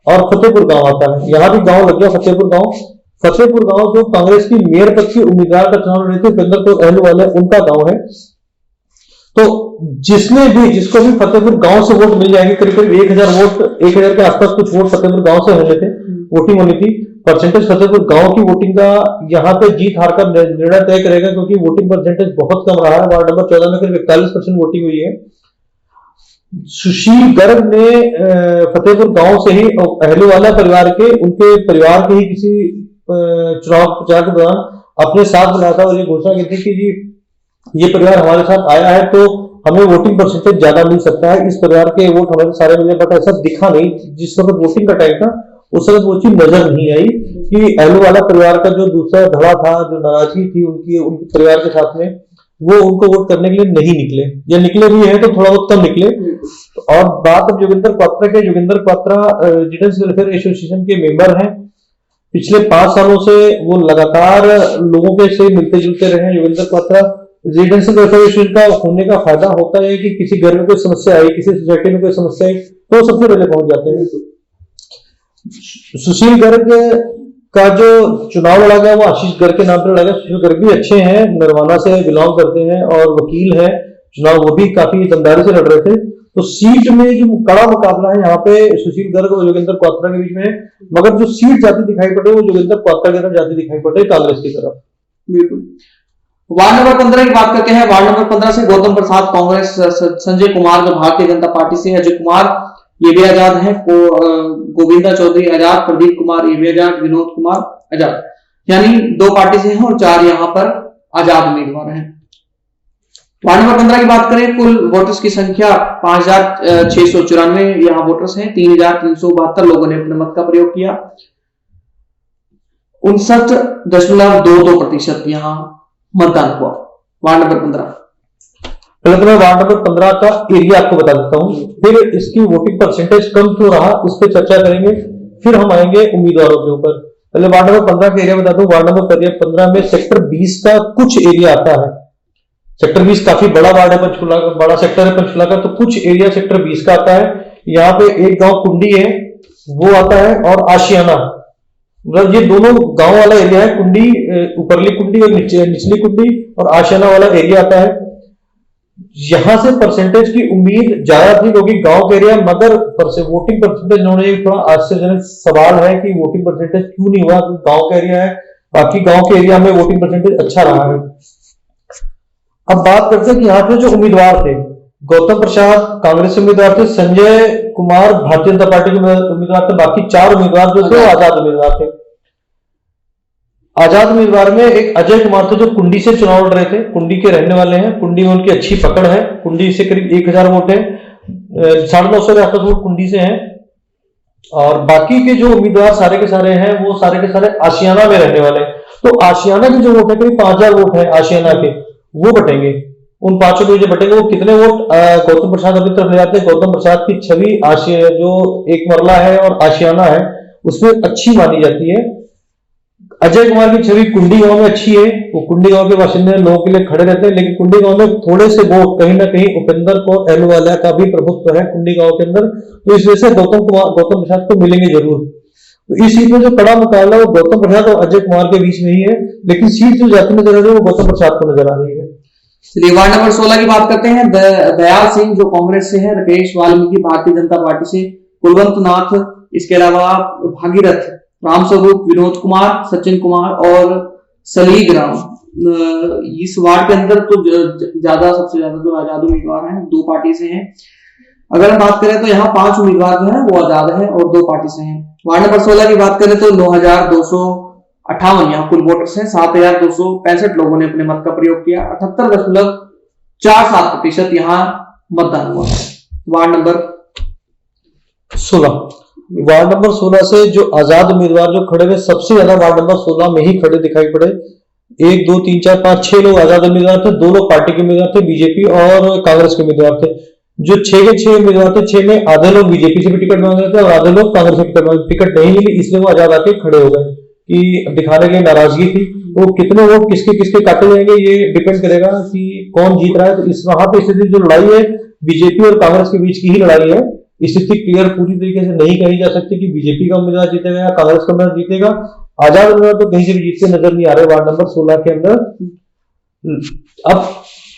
और फतेहपुर गांव आता है। यहाँ भी गांव लग गया फतेहपुर गांव। फतेहपुर गांव जो कांग्रेस की मेयर पद की उम्मीदवार का चुनाव लड़े थे उपेंद्र कौर अहलूवालिया, उनका गांव है। तो जिसको भी फतेहपुर गांव से वोट मिल जाएंगे, करीब करीब 1000 वोट, 1000 के आसपास कुछ वोट फतेहपुर गांव से होने थे, वोटिंग होनी थी। परसेंटेज फतेहपुर गांव की वोटिंग का यहाँ पे जीत हार का निर्णय तय करेगा, क्योंकि वोटिंग परसेंटेज बहुत कम रहा है। वार्ड नंबर 14 में करीब 41% वोटिंग हुई है। सुशील गर्ग ने फतेहपुर गांव से ही अहलूवालिया परिवार के, उनके परिवार के ही किसी चुनाव प्रचार के दौरान अपने साथ बुलाया था और ये घोषणा की थी कि जी ये परिवार हमारे साथ आया है तो हमें वोटिंग परसेंटेज ज्यादा मिल सकता है, इस परिवार के वोट हमारे सारे मिले। बट ऐसा दिखा नहीं, जिस वक्त वोटिंग का टाइम था उस वक्त वो चीज नजर नहीं आई कि अहलूवालिया परिवार का जो दूसरा धड़ा था, जो नाराजगी थी उनके परिवार के साथ में, वो उनको वोट करने के लिए नहीं निकले, या निकले भी है तो थोड़ा बहुत कम निकले। और बात अब जोगिंदर क्वात्रा के। Joginder Kwatra residence welfare association के मेंबर हैं। पिछले 5 सालों से वो लगातार लोगों के से मिलते जुलते रहे हैं। Joginder Kwatra residential welfare association का होने का फायदा होता है कि किसी घर में कोई समस्या आई, किसी सोसाइटी में कोई समस्या आई तो सबसे पहले पहुंच जाते हैं। सुशील गर्ग का जो चुनाव लड़ा गया वो आशीष गर्ग के नाम पर लड़ा गया। सुशील गर्ग भी अच्छे हैं, नरवाना से बिलोंग करते हैं और वकील है। चुनाव वो भी काफी दमदारी से लड़ रहे थे। तो सीट में जो कड़ा मुकाबला है यहाँ पे सुशील गर्ग और जोगिंदर क्वात्रा के बीच में, मगर जो सीट जाती दिखाई पड़े वो जोगिंदर क्वात्रा की तरफ जाती दिखाई पड़े, कांग्रेस की तरफ। बिल्कुल। वार्ड नंबर 15 की बात करते हैं। वार्ड नंबर 15 से गौतम प्रसाद कांग्रेस, संजय कुमार जो भारतीय जनता पार्टी से, अजय कुमार ये भी आजाद है, गोविंदा चौधरी आजाद, प्रदीप कुमार ये भी आजाद, विनोद कुमार आजाद, यानी 2 पार्टी से हैं और 4 यहाँ पर आजाद उम्मीदवार हैं। वार्ड नंबर 15 की बात करें, कुल वोटर्स की संख्या 5694 यहाँ वोटर्स हैं। 3372 लोगों ने अपने मत का प्रयोग किया। 59.22% यहाँ मतदान हुआ। Ward number 15। पहले तो मैं वार्ड नंबर 15 का एरिया आपको बता देता हूँ, फिर इसकी वोटिंग परसेंटेज कम क्यों रहा उस पर चर्चा करेंगे, फिर हम आएंगे उम्मीदवारों के ऊपर। पहले वार्ड नंबर 15 का एरिया बता दूं। वार्ड नंबर 15 में सेक्टर 20 का कुछ एरिया आता है। सेक्टर 20 काफी बड़ा वार्ड है, पंचकुला का बड़ा सेक्टर है पंचकुला का, तो कुछ एरिया सेक्टर 20 का आता है। यहाँ पे एक गांव कुंडी है वो आता है और आशियाना, मतलब ये दोनों गांव वाला एरिया है। कुंडी, ऊपरली कुंडी और निचली कुंडी और आशियाना वाला एरिया आता है। यहां से परसेंटेज की उम्मीद ज्यादा थी क्योंकि गांव के एरिया, मगर वोटिंग परसेंटेज होने थोड़ा आश्चर्यजनक सवाल है कि वोटिंग परसेंटेज क्यों नहीं हुआ। गांव का एरिया है, बाकी गांव के एरिया में वोटिंग परसेंटेज अच्छा रहा है। अब बात करते हैं कि यहाँ पे जो उम्मीदवार थे, गौतम प्रसाद कांग्रेस उम्मीदवार थे, संजय कुमार भारतीय जनता पार्टी के उम्मीदवार थे, बाकी 4 उम्मीदवार जो थे वो आजाद उम्मीदवार थे। आजाद उम्मीदवार में एक अजय कुमार थे जो कुंडी से चुनाव लड़ रहे थे, कुंडी के रहने वाले हैं, कुंडी में उनकी अच्छी पकड़ है, कुंडी से करीब 1000 वोट है, 950 के आसपास वोट कुंडी से हैं। और बाकी के जो उम्मीदवार सारे के सारे हैं वो सारे के सारे आशियाना में रहने वाले हैं। तो आशियाना के जो वोट है करीब 5000 वोट है आशियाना के, वो बटेंगे। उन पांचों के जो बटेंगे वो कितने वोट गौतम प्रसाद अपनी तरफ ले जाते हैं। गौतम प्रसाद की छवि आशिया जो एक मरला है और आशियाना है उसमें अच्छी मानी जाती है। अजय कुमार की छवि कुंडी गांव में अच्छी है, वो कुंडी गांव के बाशिंदे लोगों के लिए खड़े रहते हैं, लेकिन कुंडी गांव में थोड़े से वोट कहीं ना कहीं उपेंद्र कौर अहलूवालिया का भी प्रभुत्व है कुंडी गांव के अंदर, तो इस वजह से गौतम प्रसाद को मिलेंगे जरूर। तो इस सीट में जो कड़ा मुकाबला है वो गौतम प्रसाद और अजय कुमार के बीच में ही है, लेकिन सीट जो जाती नजर आ रही है वो गौतम प्रसाद को नजर आ रही है। चलिए वार्ड नंबर 16 की बात करते हैं। दयाल सिंह जो कांग्रेस से है, राकेश वाल्मीकि भारतीय जनता पार्टी से, कुलवंत नाथ, इसके अलावा भागीरथ, रामस्वरूप, विनोद कुमार, सचिन कुमार और सलीग राम। इस वार्ड के अंदर तो सबसे ज्यादा जो आजाद उम्मीदवार हैं 2 पार्टी से हैं। अगर हम बात करें तो यहाँ 5 उम्मीदवार जो है वो आजाद है और 2 पार्टी से हैं। वार्ड नंबर 16 की बात करें तो 9258 यहाँ कुल वोटर्स हैं, 7265 लोगों ने अपने मत का प्रयोग किया, 78.47% यहाँ मतदान हुआ। वार्ड नंबर 16 से जो आजाद उम्मीदवार जो खड़े हुए सबसे ज्यादा वार्ड नंबर 16 में ही खड़े दिखाई पड़े। 1 2 3 4 5 6 लोग आजाद उम्मीदवार थे, 2 लोग पार्टी के उम्मीदवार थे, बीजेपी और कांग्रेस के उम्मीदवार थे। जो 6 के 6 उम्मीदवार थे, 6 में आधे लोग बीजेपी से भी टिकट मांग रहे थे और आधे लोग कांग्रेस से टिकट नहीं मिली, इसलिए वो आजाद आके खड़े हो गए कि दिखाने की नाराजगी थी। तो कितने वोट किसके किसके काटे जाएंगे ये डिपेंड करेगा कि कौन जीत रहा है। तो इस वहां पे स्थिति जो लड़ाई है बीजेपी और कांग्रेस के बीच की ही लड़ाई है। स्थिति क्लियर पूरी तरीके से नहीं कही जा सकती कि बीजेपी का उम्मीदवार जीतेगा या कांग्रेस का उम्मीदवार जीतेगा। आजाद उम्मीदवार तो कहीं से भी जीतते नजर नहीं आ रहे वार्ड नंबर 16 के अंदर। अब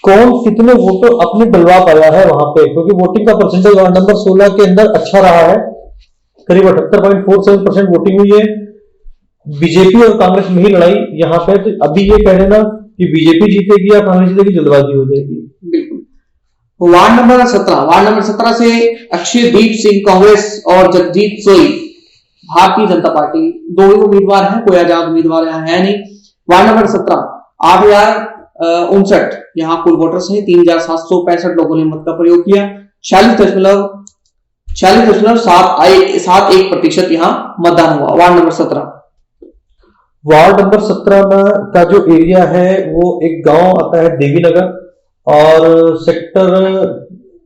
कौन कितने वोट अपने डलवा पाया है वहां पे, क्योंकि वोटिंग का परसेंटेज वार्ड नंबर 16 के अंदर अच्छा रहा है, करीब 78.47% वोटिंग हुई है। बीजेपी और कांग्रेस में ही लड़ाई यहाँ पे। तो अभी ये कह देना कि बीजेपी जीतेगी या कांग्रेस जीतेगी जल्दबाजी हो जाएगी। बिल्कुल। वार्ड नंबर 17 से अक्षयदीप सिंह कांग्रेस और जगजीत सोई भारतीय जनता पार्टी, 2 ही उम्मीदवार हैं, कोई आजाद उम्मीदवार यहाँ है नहीं। वार्ड नंबर 17 8059 यहाँ कुल वोटर्स हैं, 3765 लोगों ने मत का प्रयोग किया, 46.71% यहाँ मतदान हुआ। वार्ड नंबर 17 का जो एरिया है वो एक गांव आता है देवीनगर और सेक्टर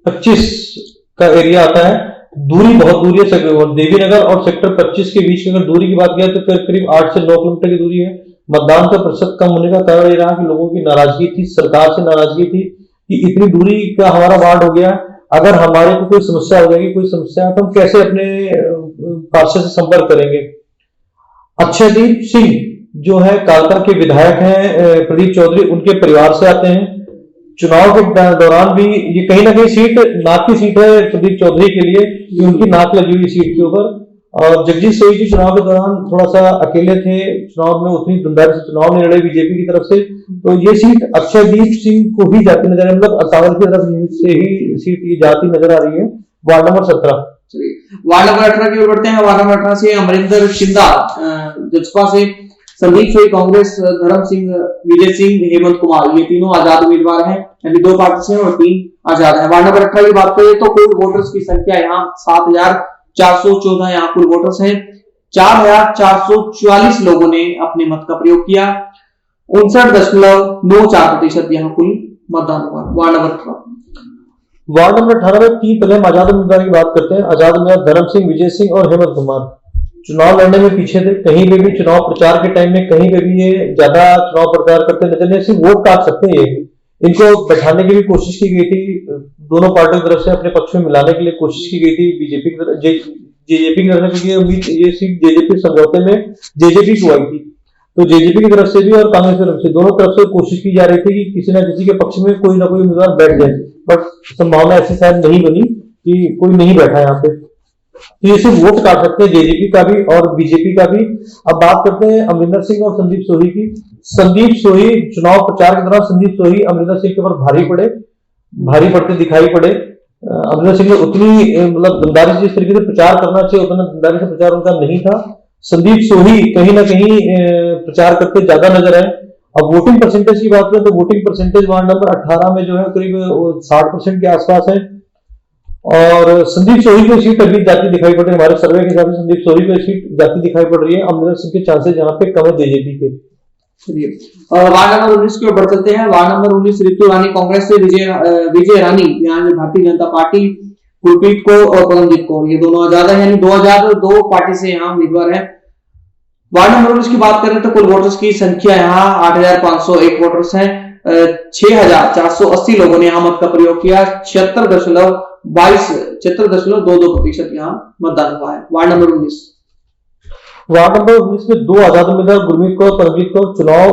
25 का एरिया आता है। दूरी बहुत दूरी है देवीनगर और सेक्टर 25 के बीच में। अगर दूरी की बात करें तो करीब 8 से 9 किलोमीटर की दूरी है। मतदान का प्रतिशत कम होने का कारण ये रहा कि लोगों की नाराजगी थी, सरकार से नाराजगी थी कि इतनी दूरी का हमारा वार्ड हो गया, अगर हमारे को कोई समस्या हो जाएगी, कोई समस्या तो हम कैसे अपने पार्षद से संपर्क करेंगे। अक्षयदीप सिंह जो है कालका के विधायक हैं, प्रदीप चौधरी उनके परिवार से आते हैं। चुनाव के दौरान भी ये कहीं ना कहीं सीट नाक की सीट है प्रदीप चौधरी के लिए, कि उनकी नाक लगी हुई सीट के ऊपर। और जगजीत सोई जी चुनाव के दौरान थोड़ा सा अकेले थे, चुनाव में उतनी दुमदारी से चुनाव नहीं लड़े बीजेपी की तरफ से, तो ये सीट अक्षयदीप सिंह को ही जाती नजर है, मतलब कांग्रेस की तरफ से ही सीट ये जाती नजर आ रही है। Ward number 17। वार्ड नंबर 18 की ओर बढ़ते हैं। वार्ड नंबर 18 से अमरिंदर शिंदा जजपा से, संदीप सोई कांग्रेस, धर्म सिंह, विजय सिंह, हेमंत कुमार, ये तीनों आजाद उम्मीदवार हैं, यानी 2 पार्टी से और 3 आजाद हैं। वार्ड नंबर 18 की बात करें तो कुल वोटर्स की संख्या यहाँ 7414 यहाँ कुल वोटर्स हैं, 4444 लोगों ने अपने मत का प्रयोग किया, 59.94% यहाँ कुल मतदान हुआ। वार्ड नंबर 18 में 3 पहले हम आजाद उम्मीदवार की बात करते हैं। आजाद उम्मीदवार धर्म सिंह, विजय सिंह और हेमंत कुमार चुनाव लड़ने में पीछे थे। कहीं पे भी चुनाव प्रचार के टाइम में कहीं पे भी ये ज्यादा चुनाव प्रचार करते नजर नहीं, सिर्फ वोट काट सकते हैं। ये इनको बैठाने की भी कोशिश की गई थी, दोनों पार्टियों की तरफ से अपने पक्ष में मिलाने के लिए कोशिश की गई थी। बीजेपी की तरफ जेजेपी की तरफ से उम्मीद ये सीट जेजेपी समझौते में जेजेपी को आई थी, तो जेजेपी की तरफ से भी और कांग्रेस की तरफ से दोनों तरफ से कोशिश की जा रही थी कि किसी न किसी के पक्ष में कोई ना कोई उम्मीदवार बैठ जाए, बट संभावना ऐसी शायद नहीं बनी कि कोई नहीं बैठा यहाँ पे। तो ये सिर्फ वोट काट सकते हैं जेजेपी का भी और बीजेपी का भी। अब बात करते हैं अमरिंदर सिंह और संदीप सोही की। संदीप सोही चुनाव प्रचार के दौरान संदीप सोही अमरिंदर सिंह के ऊपर भारी पड़ते दिखाई पड़े। अमरिंदर सिंह ने उतनी मतलब दमदारी से जिस तरीके से प्रचार करना चाहिए उतना दमदारी से प्रचार उनका नहीं था। संदीप सोही कहीं ना कहीं प्रचार करते ज्यादा नजर आए। अब वोटिंग परसेंटेज की बात करें तो वोटिंग परसेंटेज वार्ड नंबर 18 में जो है करीब 60% के आसपास है, और संदीप सोही को सीट अभी जाती दिखाई पड़ रही है। हमारे सर्वे के हिसाब से संदीप सोही को सीट जाती दिखाई पड़ रही है। अमरिंदर सिंह के चांसेस यहाँ पे कम है जेजेपी के। और वार्ड नंबर 19 की ओर बढ़ चलते हैं। वार्ड नंबर 19 रितु रानी कांग्रेस से, विजय रानी यहाँ भारतीय जनता पार्टी, कुलप्रीत को और परमजीत को, ये दोनों आजाद है, यानी 2002 पार्टी से यहाँ उम्मीदवार है। वार्ड नंबर 19 की बात करें तो कुल वोटर्स की संख्या यहाँ 8,501 वोटर्स हैं। 6,480 लोगों ने यहाँ मत का प्रयोग किया। 76.22% यहाँ मतदान हुआ है। वार्ड नंबर 19 में 2 आजाद उम्मीदवार गुरमीत कौर, परमजीत कौर, चुनाव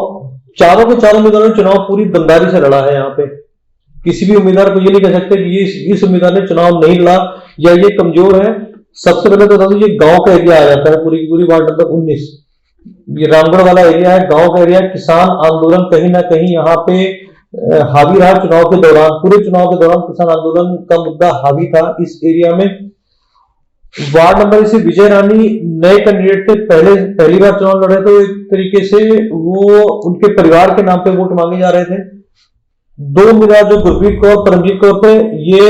चारों के चारों उम्मीदवारों ने चुनाव पूरी दमदारी से लड़ा है। यहाँ पे किसी भी उम्मीदवार को ये नहीं कह सकते कि ये इस उम्मीदवार ने चुनाव नहीं लड़ा या ये कमजोर है। सबसे पहले तो बता दो, ये गांव का एरिया आ जाता है, पूरी पूरी वार्ड नंबर 19 ये रामगढ़ वाला एरिया है, गांव का एरिया। किसान आंदोलन कहीं ना कहीं यहाँ पे हावी रहा चुनाव के दौरान। पूरे चुनाव के दौरान किसान आंदोलन का मुद्दा हावी था इस एरिया में। वार्ड नंबर से विजय रानी नए कैंडिडेट थे, पहली बार चुनाव लड़े, तो एक तरीके से वो उनके परिवार के नाम पे वोट मांगे जा रहे थे। 2 उम्मीदवार जो गुरप्रीत कौर, परमजीत कौर थे, ये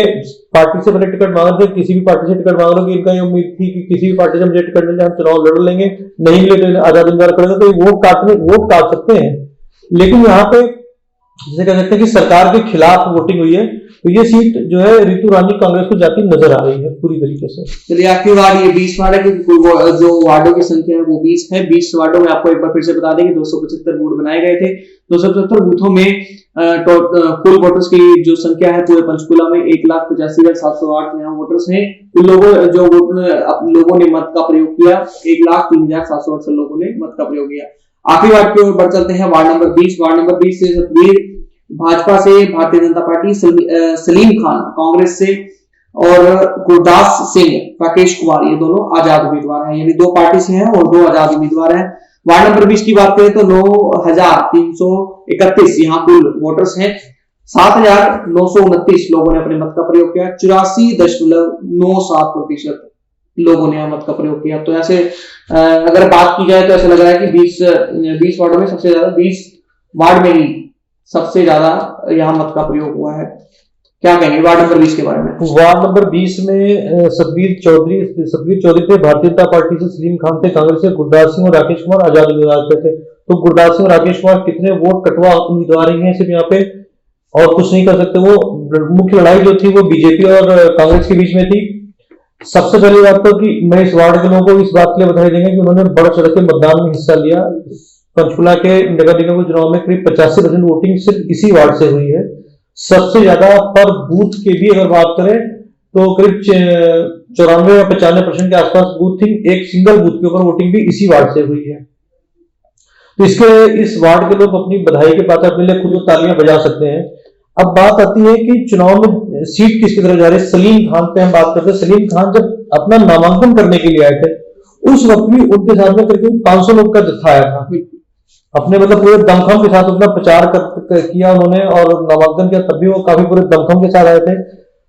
पार्टी से पहले टिकट मांग रहे थे, किसी भी पार्टी से टिकट मांग रहे थे। इनका ये उम्मीद थी कि किसी भी पार्टी से मुझे टिकट मिल जाए, हम चुनाव लड़ लेंगे, नहीं मिले तो आजाद उम्मीदवार करेंगे, तो वोट काट सकते हैं। लेकिन यहाँ पे जिसे कह सकते हैं कि सरकार के खिलाफ वोटिंग हुई है, तो ये सीट जो है रितु रानी कांग्रेस को जाती नजर आ रही है पूरी तरीके से। चलिए आखिरी वार्ड ये 20 वार्ड है, क्योंकि जो वार्डों की संख्या है वो 20 है। 20 वार्डों में आपको एक बार फिर से बता दें कि 275 बूथ बनाए गए थे। 275 बूथों में कुल वोटर्स की जो संख्या है पूरे पंचकुला में 1,85,708 यहाँ वोटर्स हैं। कुल लोगों ने मत का प्रयोग किया, 1,03,768 लोगों ने मत का प्रयोग किया। आखिरी वार्ड की ओर बढ़ चलते हैं। वार्ड नंबर 20 से सतबीर भाजपा से, भारतीय जनता पार्टी सलीम खान कांग्रेस से और गुरदास सिंह राकेश कुमार, ये दोनों आजाद उम्मीदवार हैं, यानी 2 पार्टी से हैं और 2 आजाद उम्मीदवार हैं। वार्ड नंबर 20 की बात करें तो 9,331 यहाँ कुल वोटर्स हैं। 7,929 लोगों ने अपने मत का प्रयोग किया। 84.97% लोगों ने मत का प्रयोग किया। तो ऐसे अगर बात की जाए तो ऐसा लग रहा है कि 20 वार्डों में सबसे ज्यादा 20 वार्ड में ही सबसे ज्यादा यहाँ मत का प्रयोग हुआ है। क्या कहेंगे वार्ड नंबर 20 के बारे में? वार्ड नंबर 20 में सतबीर चौधरी थे, भारतीय जनता पार्टी से, सलीम खान थे कांग्रेस से, गुरदास सिंह और राकेश कुमार आजाद उम्मीदवार थे। तो गुरदास सिंह और राकेश कुमार कितने वोट कटवा उम्मीदवार हैं सिर्फ यहाँ पे, और कुछ नहीं कर सकते। वो मुख्य लड़ाई जो थी वो बीजेपी और कांग्रेस के बीच में थी। सबसे पहली बात तो कि मैं इस वार्ड के लोगों को इस बात के लिए बधाई देंगे कि उन्होंने बढ़ चढ़ के मतदान में हिस्सा लिया। पंचकुला के नगर निगम के चुनाव में करीब 85% वोटिंग सिर्फ इसी वार्ड से हुई है। सबसे ज्यादा पर बूथ के भी अगर बात करें तो करीब 94 या 95% के आसपास बूथ थी। एक सिंगल बूथ के ऊपर वोटिंग भी इसी वार्ड से हुई है। तो इस वार्ड के लोग अपनी बधाई के पात्र अपने लिए खुद तालियां बजा सकते हैं। अब बात आती है कि चुनाव में सीट किसकी तरफ जा रही है। सलीम खान पे हम बात करते हैं। सलीम खान जब अपना नामांकन करने के लिए आए थे, उस वक्त भी उनके साथ में करीब 500 लोग का जत्था आया था। अपने पूरे दमखम के साथ अपना प्रचार किया उन्होंने और नामांकन किया, तब भी वो काफी पूरे दमखम के साथ आए थे।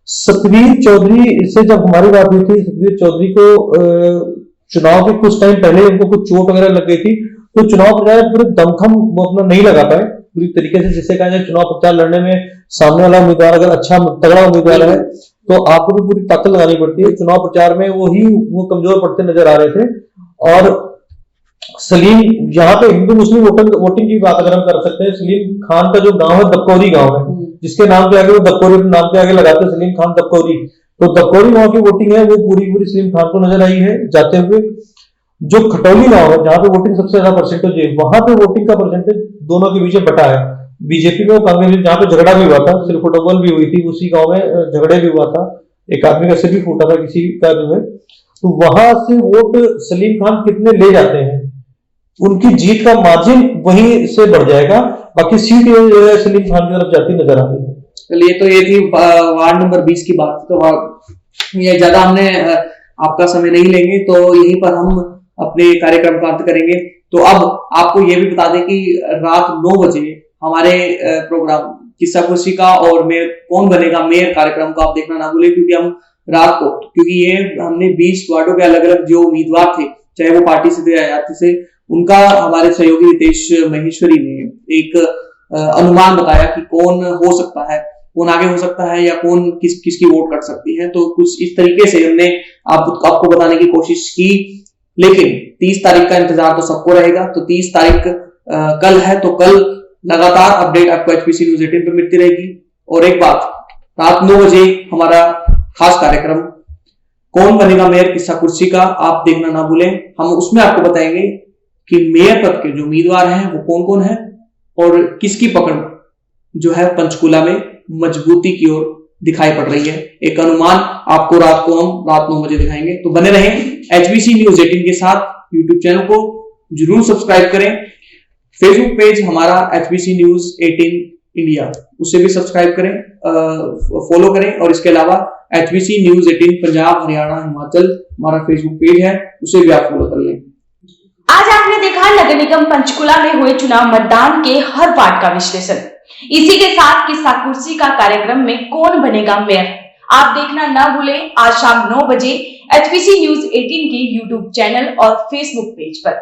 सतबीर चौधरी से जब हमारी बात हुई थी, सतबीर चौधरी को चुनाव के कुछ टाइम पहले उनको कुछ चोट वगैरह लग गई थी, तो चुनाव प्रचार पूरे दमखम वो अपना नहीं लगा पाए पूरी तरीके से। जिससे कहा जाए चुनाव प्रचार लड़ने में सामने वाला उम्मीदवार अगर अच्छा तगड़ा उम्मीदवार है तो आपको भी पूरी ताकत लगानी पड़ती है। चुनाव प्रचार में वो कमजोर पड़ते नजर आ रहे थे। और सलीम, यहाँ पे हिंदू मुस्लिम वोटिंग की बात अगर हम कर सकते हैं, सलीम खान का जो गांव है दबकौरी गांव है, जिसके नाम पे आगे वो दबकौरी नाम पे आगे लगाते हैं सलीम खान दबकौरी। तो दबकौरी गांव की वोटिंग है वो पूरी सलीम खान को नजर आई है जाते हुए। जो खटौली गांव है जहां पे वोटिंग सबसे ज्यादा परसेंटेज है, वहां पे वोटिंग का परसेंटेज दोनों के बीच बटा है, बीजेपी में और कांग्रेस में। जहां पे झगड़ा भी हुआ था, सिर्फ फुटबॉल भी हुई थी, उसी गांव में झगड़े भी हुआ था, एक आदमी का सिर भी फूटा था किसी का जो है। तो वहां से वोट सलीम खान कितने ले जाते हैं, उनकी जीत का मार्जिन वहीं से बढ़ जाएगा। बाकी सीट जो है सलीम खान की तरफ जाती नजर आ रही है। चलिए, तो ये थी वार्ड नंबर 20 की बात। तो ये ज्यादा हमने आपका समय नहीं लेंगे, तो यहीं पर हम अपने कार्यक्रम का अंत करेंगे। तो अब आपको ये भी बता दें कि रात 9 बजे हमारे प्रोग्राम किस्सा कुर्सी का और कौन बनेगा मेयर कार्यक्रम को आप देखना ना भूलें, क्योंकि हम रात को, क्योंकि ये हमने 20 वार्डों के अलग अलग जो उम्मीदवार थे चाहे वो पार्टी से थे या यात्री से, उनका हमारे सहयोगी रितेश महेश्वरी ने एक अनुमान बताया कि कौन हो सकता है, कौन आगे हो सकता है या कौन किसकी वोट कर सकती है। तो कुछ इस तरीके से हमने आपको बताने की कोशिश की, लेकिन 30 तारीख का इंतजार तो सबको रहेगा। तो 30 तारीख कल है, तो कल लगातार अपडेट आपको एचपीसी न्यूज 18 पे मिलती रहेगी। और एक बात, रात 9 बजे हमारा खास कार्यक्रम कौन बनेगा मेयर किस्सा कुर्सी का, आप देखना ना भूलें। हम उसमें आपको बताएंगे कि मेयर पद के जो उम्मीदवार हैं वो कौन कौन है और किसकी पकड़ जो है पंचकुला में मजबूती की ओर दिखाई पड़ रही है। एक अनुमान आपको रात 9 बजे दिखाएंगे। तो बने रहें एचबीसी न्यूज 18 के साथ। यूट्यूब चैनल को जरूर सब्सक्राइब करें, फेसबुक पेज हमारा एचबीसी न्यूज 18 इंडिया, उसे भी सब्सक्राइब करें, फॉलो करें। और इसके अलावा एचबीसी न्यूज 18 पंजाब, हरियाणा, हिमाचल हमारा फेसबुक पेज है, उसे भी आप फॉलो कर लें। आज आपने देखा नगर निगम पंचकुला में हुए चुनाव मतदान के हर पार्ट का विश्लेषण। इसी के साथ किस्सा कुर्सी का कार्यक्रम में कौन बनेगा मेयर, आप देखना ना भूलें आज शाम 9 बजे एचपीसी न्यूज 18 के यूट्यूब चैनल और फेसबुक पेज पर।